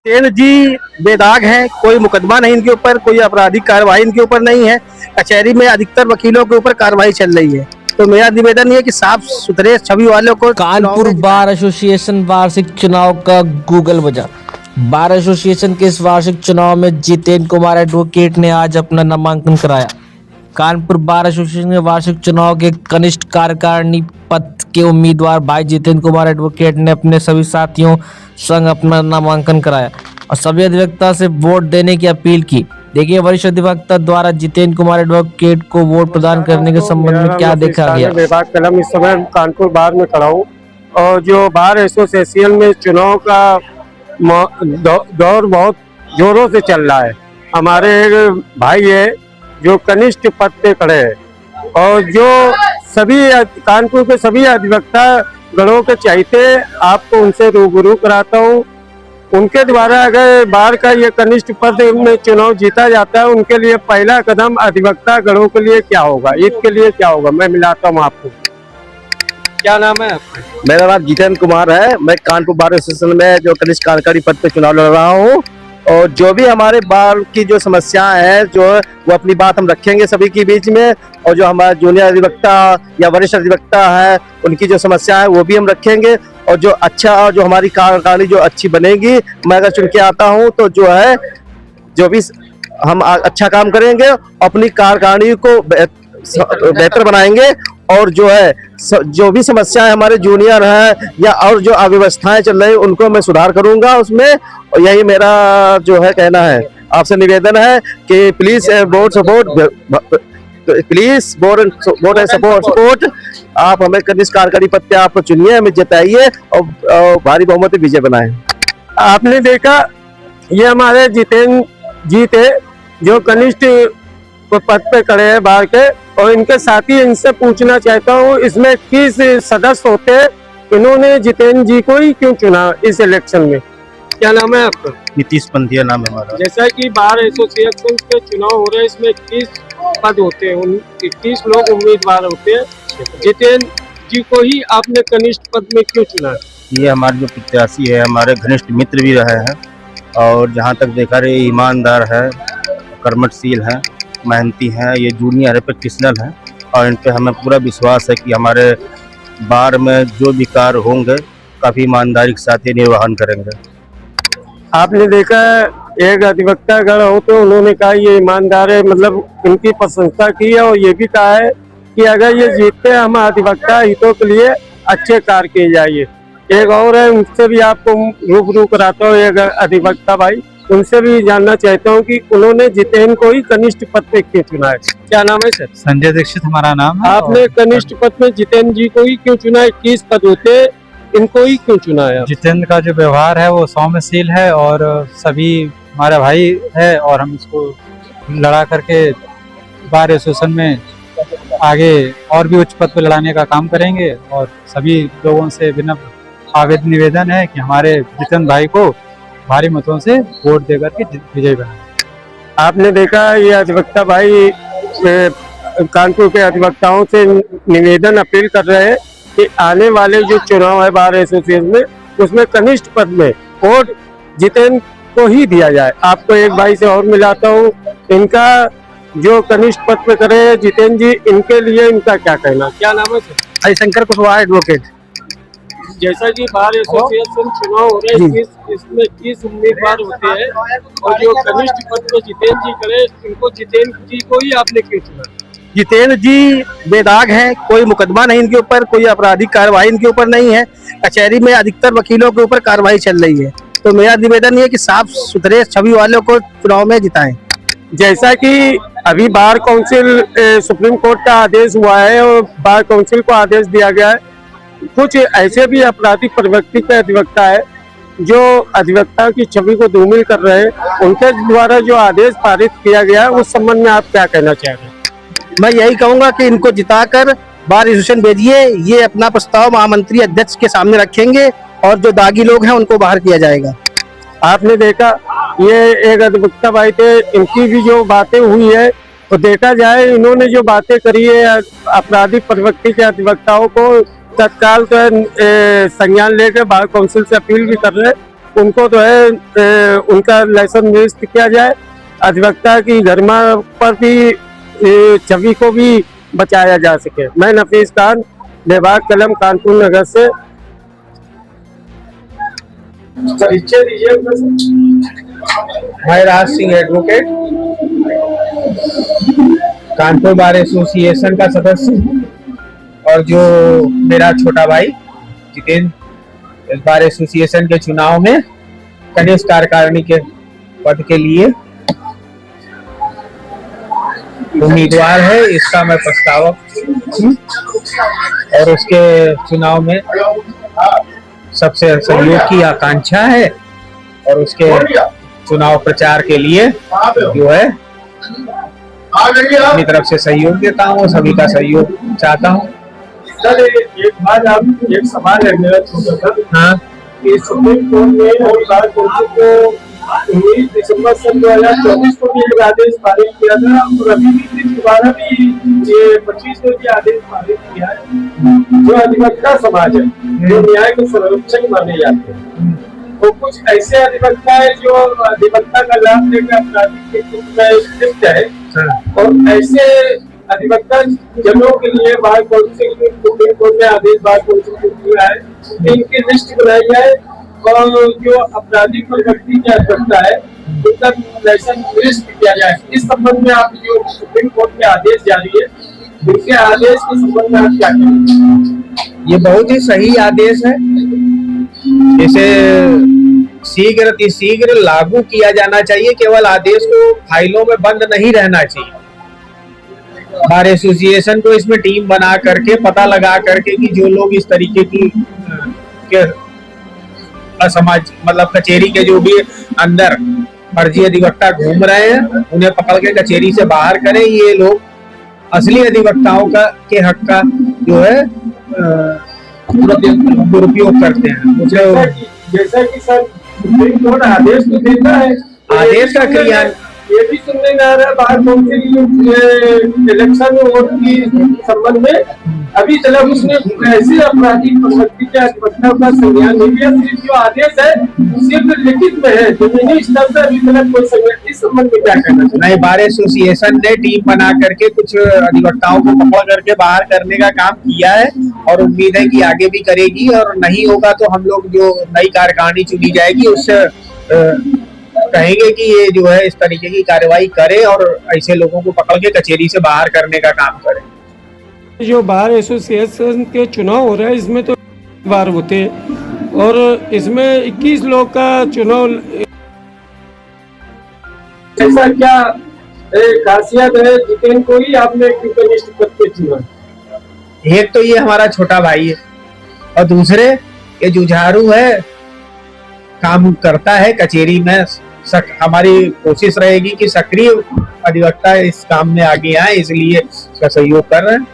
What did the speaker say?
जितेंद्र जी बेदाग हैं, कोई मुकदमा नहीं इनके ऊपर, कोई आपराधिक कार्रवाई इनके ऊपर नहीं है। कचहरी में अधिकतर वकीलों के ऊपर कार्रवाई चल रही है। तो मेरा निवेदन ये है कि साफ सुथरे छवि वालों को कानपुर बार एसोसिएशन वार्षिक चुनाव का गूगल बजा। बार एसोसिएशन के इस वार्षिक चुनाव में जितेंद्र कुमार एडवोकेट ने आज अपना नामांकन कराया। कानपुर बार एसोसिएशन के वार्षिक चुनाव के कनिष्ठ कार्यकारिणी पद के उम्मीदवार भाई जितेंद्र कुमार एडवोकेट ने अपने सभी साथियों संग अपना नामांकन कराया और सभी अधिवक्ता से वोट देने की अपील की। देखिए वरिष्ठ अधिवक्ता द्वारा जितेंद्र कुमार एडवोकेट को वोट प्रदान करने के संबंध में क्या देखा गया। बेबाक कलम इस समय कानपुर बार में खड़ा हूँ और जो बार एसोसिएशन में चुनाव का दौर बहुत जोरों से चल रहा है। हमारे भाई है जो कनिष्ठ पद पे खड़े हैं और जो सभी कानपुर के सभी अधिवक्ता गणों के चाहते आपको उनसे रूबरू कराता हूँ। उनके द्वारा अगर बार का ये कनिष्ठ पद में चुनाव जीता जाता है, उनके लिए पहला कदम अधिवक्ता गणों के लिए क्या होगा, इसके लिए क्या होगा, मैं मिलाता हूँ आपको। क्या नाम है आपका? मेरा नाम जितेंद्र कुमार है। मैं कानपुर बार एसोसिएशन में जो कनिष्ठ कार्यकारी पद पे चुनाव लड़ रहा हूँ और जो भी हमारे बार की जो समस्याएं हैं जो वो अपनी बात हम रखेंगे सभी के बीच में, और जो हमारे जूनियर अधिवक्ता या वरिष्ठ अधिवक्ता है उनकी जो समस्या है वो भी हम रखेंगे। और जो अच्छा और जो हमारी कार्यकारिणी जो अच्छी बनेगी, मैं अगर चुन के आता हूँ तो जो है जो भी हम अच्छा काम करेंगे, अपनी कार्यकारिणी को बेहतर बनाएंगे और जो है जो भी समस्याएं हमारे जूनियर हैं या और जो अव्यवस्थाएं चल रही उनको मैं सुधार करूंगा उसमें। और यही मेरा जो है कहना है। आपसे निवेदन है कि please vote support, please vote and support. आप हमें कनिष्ठ कार्यकारी पद पे आप चुनिए, हमें जिताइए और भारी बहुमत से विजय बनाएं। आपने देखा ये हमारे जितेंद्र जी थे जो कनिष्ठ पद पे खड़े हैं बार के, और इनके साथी इनसे पूछना चाहता हूँ इसमें किस सदस्य होते हैं, इन्होंने जितेंद्र जी को ही क्यों चुना इस इलेक्शन में? क्या नाम है आपका? नीतीश पंथिया नाम है हमारा। जैसा कि बार एसोसिएशन के चुनाव हो रहे हैं, इसमें 21 पद होते हैं, 21 लोग उम्मीदवार होते हैं। जितेंद्र जी को ही आपने कनिष्ठ पद में क्यों चुना? ये हमारे जो प्रत्याशी है हमारे घनिष्ठ मित्र भी रहे हैं और जहाँ तक देखा रहे ईमानदार है, कर्मठशील है, मेहनती हैं, ये जूनियर है, प्रोफेशनल हैं और इन पे हमें पूरा विश्वास है कि हमारे बार में जो भी कार्य होंगे काफ़ी ईमानदारी के साथ ये निर्वहन करेंगे। आपने देखा एक अधिवक्ता गण हो तो उन्होंने कहा ये ईमानदार है, मतलब इनकी प्रशंसा की है और ये भी कहा है कि अगर ये जीतते हैं हम अधिवक्ता हितों के लिए अच्छे कार्य किए जाइए। एक और है, उनसे भी आपको रूबरू कराता हूँ, एक अधिवक्ता भाई, उनसे भी जानना चाहता हूँ कि उन्होंने जितेंद्र को ही कनिष्ठ पद पे क्यों चुना है। क्या नाम है सर? संजय दीक्षित हमारा नाम है। आपने कनिष्ठ पद में जितेंद्र जी को ही क्यों चुना है? 21 पद होते इनको ही क्यों चुना है? जितेंद्र का जो व्यवहार है वो सौम्यशील है और सभी हमारा भाई है और हम इसको लड़ा करके बार एसोसिएशन में आगे और भी उच्च पद पर लड़ाने का काम करेंगे। और सभी लोगों से विनम्र आवेदन निवेदन है कि हमारे जितेंद्र भाई को भारी मतों से वोट देकर के विजयी बनाएं। आपने देखा ये अधिवक्ता भाई कानपुर के अधिवक्ताओं से निवेदन अपील कर रहे हैं कि आने वाले जो चुनाव है बार एसोसिएशन में, उसमें कनिष्ठ पद में वोट जितेंद्र को ही दिया जाए। आपको एक भाई से और मिलाता हूँ, इनका जो कनिष्ठ पद पे करे जितेंद्र जी, इनके लिए इनका क्या कहना? क्या नाम है सर? हरिशंकर कुशवाहा एडवोकेट। जैसा कि बार एसोसिएशन चुनाव हो रहे हैं, इसमें 30 उम्मीदवार होते हैं और जो कनिष्ठ पद पे जितेंद्र जी करे, इनको जितेंद्र जी को ही आपने क्यों चुना? जितेंद्र जी बेदाग हैं, कोई मुकदमा नहीं इनके ऊपर, कोई आपराधिक कार्रवाई इनके ऊपर नहीं है। कचहरी में अधिकतर वकीलों के ऊपर कार्रवाई चल रही है। तो मेरा निवेदन ये है कि साफ सुथरे छवि वालों को चुनाव में जिताएं। जैसा कि अभी बार काउंसिल सुप्रीम कोर्ट का आदेश हुआ है और बार काउंसिल को आदेश दिया गया है, कुछ ऐसे भी आपराधिक प्रवृत्ति के अधिवक्ता है जो अधिवक्ता की छवि को धूमिल कर रहे हैं, उनके द्वारा जो आदेश पारित किया गया है उस संबंध में आप क्या कहना चाह रहे हैं? मैं यही कहूंगा कि इनको जिताकर बार एसोसिएशन भेजिए। ये अपना प्रस्ताव महामंत्री अध्यक्ष के सामने रखेंगे और जो दागी लोग हैं उनको बाहर किया जाएगा। आपने देखा ये एक अधिवक्ता भाई थे, इनकी भी जो बातें हुई है तो देखा जाए इन्होंने जो बातें करी है आपराधिक प्रवृत्ति के अधिवक्ताओं को तत्काल संज्ञान लेकर बार काउंसिल से अपील भी कर रहे हैं उनको तो है उनका लाइसेंस निरस्त किया जाए। अधिवक्ता की गरिमा पर भी छवि को भी बचाया जा सके। मैं नफीस खान, बेबाक कलम, कानपुर नगर से। परिचय दीजिए। मैं Raj Singh advocate, Kanpur bar association का सदस्य हूँ, और जो मेरा छोटा भाई जितेंद्र इस बार एसोसिएशन के चुनाव में कनिष्ठ कार्यकारिणी के पद के लिए उम्मीदवार है, इसका मैं प्रस्तावक हूँ। और उसके चुनाव में सबसे सहयोग की आकांक्षा है, और उसके चुनाव प्रचार के लिए जो है अपनी तरफ से सहयोग देता हूँ, सभी का सहयोग चाहता हूँ। सर एक बात, आप एक सवाल है मेरा छोटा सा। हाँ, कि सुप्रीम कोर्ट ने और बार कोर्ट को 19 दिसंबर सन 2024 को भी एक आदेश पारित किया था, और अभी भी दोबारा भी ये 25 को भी आदेश पारित किया है। जो अधिवक्ता समाज है, जो न्याय के संरक्षक माने जाते हैं, तो कुछ ऐसे अधिवक्ता है जो अधिवक्ता का लाभ लेकर अपराधी के क्षेत्र में लिप्त है, और ऐसे अधिवक्ता जनों के लिए बार काउंसिल सुप्रीम कोर्ट ने आदेश बार काउंसिल को दिया है कि इनकी लिस्ट बनाई जाए, और जो अपराधी प्रवृत्ति के अधिवक्ता है उनका लाइसेंस निरस्त किया जाए। इस संबंध में आप जो सुप्रीम कोर्ट के आदेश जारी है, उनके आदेश के संबंध में आप क्या कहेंगे? ये बहुत ही सही आदेश है। इसे शीघ्र लागू किया जाना चाहिए। केवल आदेश को फाइलों में बंद नहीं रहना चाहिए। बार एसोसिएशन को इसमें टीम बना करके पता लगा करके कि जो लोग इस तरीके की के असमाज मतलब कचेरी के जो भी अंदर फर्जी अधिवक्ता घूम रहे हैं, उन्हें पकड़ के कचेरी से बाहर करें। ये लोग असली अधिवक्ताओं का के हक का जो है दुरुपयोग करते हैं। जैसा कि सर सुप्रीम कोर्ट आदेश तो देता है, आदेश का क्रिया ये भी सुनने में आ रहा है बाहर काउंसिल इलेक्शन वोट की संबंध में अभी तक उसने ऐसे अपराधी प्रवृत्ति के अधिवक्ता का संज्ञान नहीं लिया। सिर्फ जो आदेश है सिर्फ लिखित में है, जमीनी स्तर पर अभी तक कोई संज्ञान। इस संबंध में क्या कहना चाहिए? नहीं, बार एसोसिएशन ने टीम बना करके कुछ अधिवक्ताओं को पकड़ करके बाहर करने का काम किया है, और उम्मीद है कि आगे भी करेगी। और नहीं होगा तो हम लोग जो नई कार्यकारिणी चुनी जाएगी उससे कहेंगे कि ये जो है इस तरीके की कार्रवाई करे और ऐसे लोगों को पकड़ के कचेरी से बाहर करने का काम करे। जो बार एसोसिएशन के चुनाव हो रहे हैं, इसमें तो बार होते हैं, और इसमें 21 लोग का चुनाव। ऐसा क्या खासियत है जितेंद्र को ही आपने कनिष्ठ पद पे चुना? एक तो ये हमारा छोटा भाई है, और दूसरे ये जुझारू है, काम करता है कचेरी में। हमारी कोशिश रहेगी कि सक्रिय अधिवक्ता इस काम में आगे आए, इसलिए इसका सहयोग कर रहे हैं।